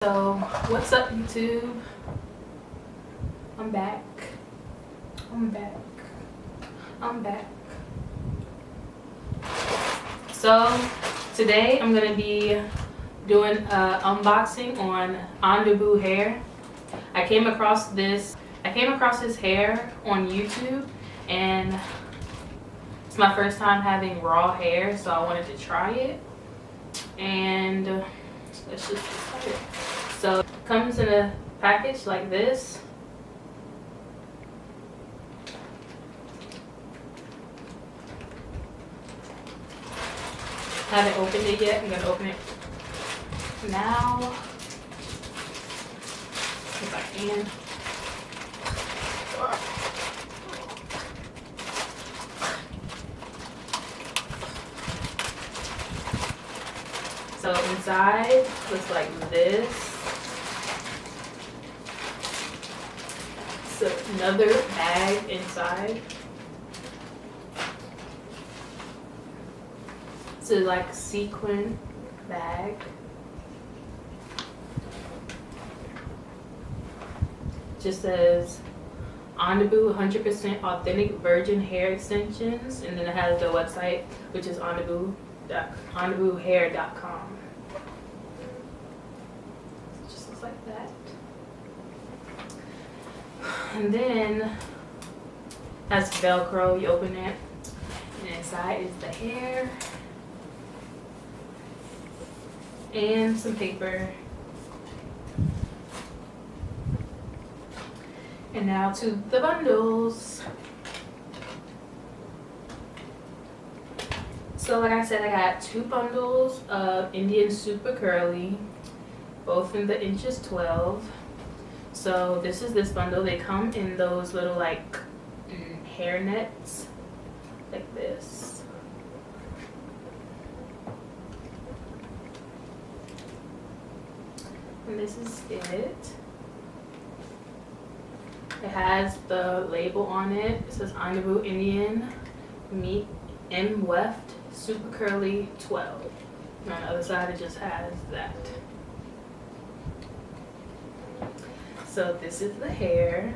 So, what's up, YouTube? I'm back. So, today I'm gonna be doing an unboxing on ONDIBU hair. I came across this hair on YouTube, and it's my first time having raw hair, so I wanted to try it. And let's just get started. So it comes in a package like this. Haven't opened it yet. I'm gonna open it now if I can. So inside looks like this. So another bag inside. It's a like sequin bag. Just says ONDIBU 100% authentic virgin hair extensions, and then it has the website, which is ONDIBUhair.com. It just looks like that. And then has Velcro. You open it, and inside is the hair and some paper. And now to the bundles. So like I said, I got 2 bundles of Indian Super Curly, both in the inches 12. So this is this bundle. They come in those little like hair nets like this. And this is it. It has the label on it. It says ONDIBU Indian Meat M Weft Super Curly 12. And on the other side it just has that. So this is the hair.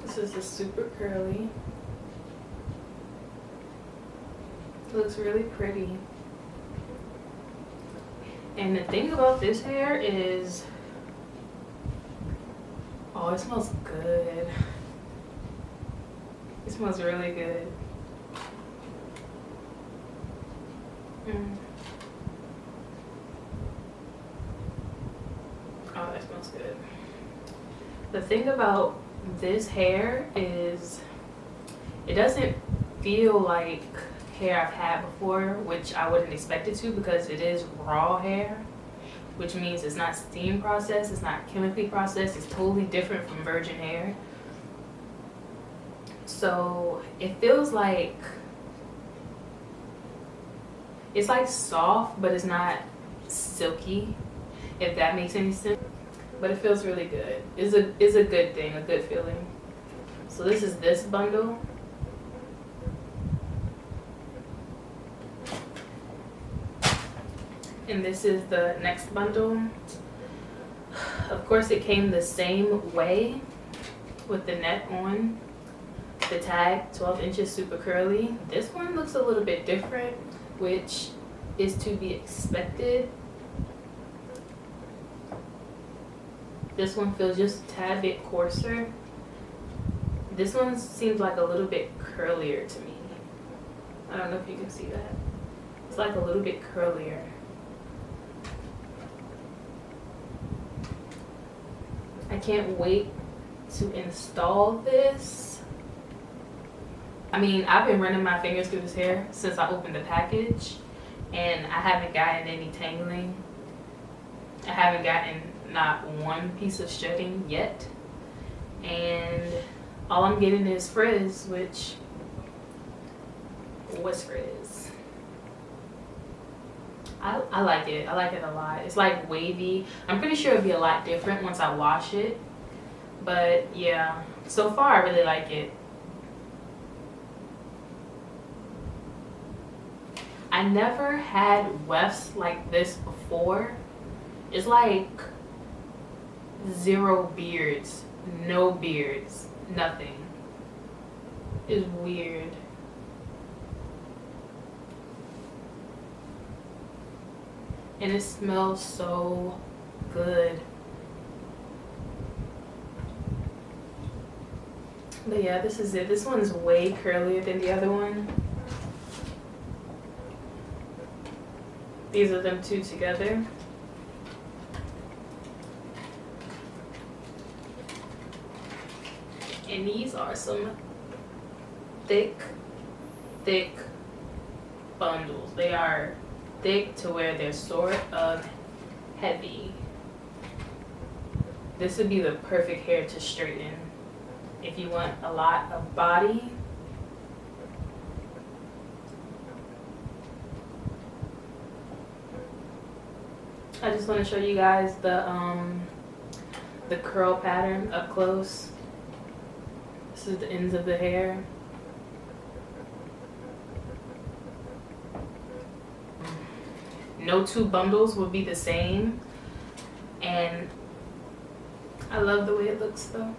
This is the Super Curly. It looks really pretty. And the thing about this hair is, oh, it smells good. It smells really good. Oh, that smells good. The thing about this hair is it doesn't feel like hair I've had before, which I wouldn't expect it to, because it is raw hair, which means it's not steam processed, it's not chemically processed, it's totally different from virgin hair. So it feels like it's like soft, but it's not silky, if that makes any sense. But it feels really good. It's a good thing, a good feeling. So this is this bundle. And this is the next bundle. Of course it came the same way with the net on. The tag, 12 inches Super Curly. This one looks a little bit different, which is to be expected. This one feels just a tad bit coarser. This one seems like a little bit curlier to me. I don't know if you can see that. It's like a little bit curlier. I can't wait to install this. I mean, I've been running my fingers through this hair since I opened the package, and I haven't gotten any tangling. I haven't gotten not one piece of shedding yet. And all I'm getting is frizz, which, what's frizz? I like it. I like it a lot. It's like wavy. I'm pretty sure it'll be a lot different once I wash it. But yeah, so far I really like it. I never had wefts like this before. It's like zero beards, no beards, nothing. It's weird. And it smells so good. But yeah, this is it. This one's way curlier than the other one. These are them two together. And these are some thick bundles. They are thick to where they're sort of heavy. This would be the perfect hair to straighten if you want a lot of body. I just want to show you guys the curl pattern up close. This is the ends of the hair. No two bundles will be the same, and I love the way it looks though.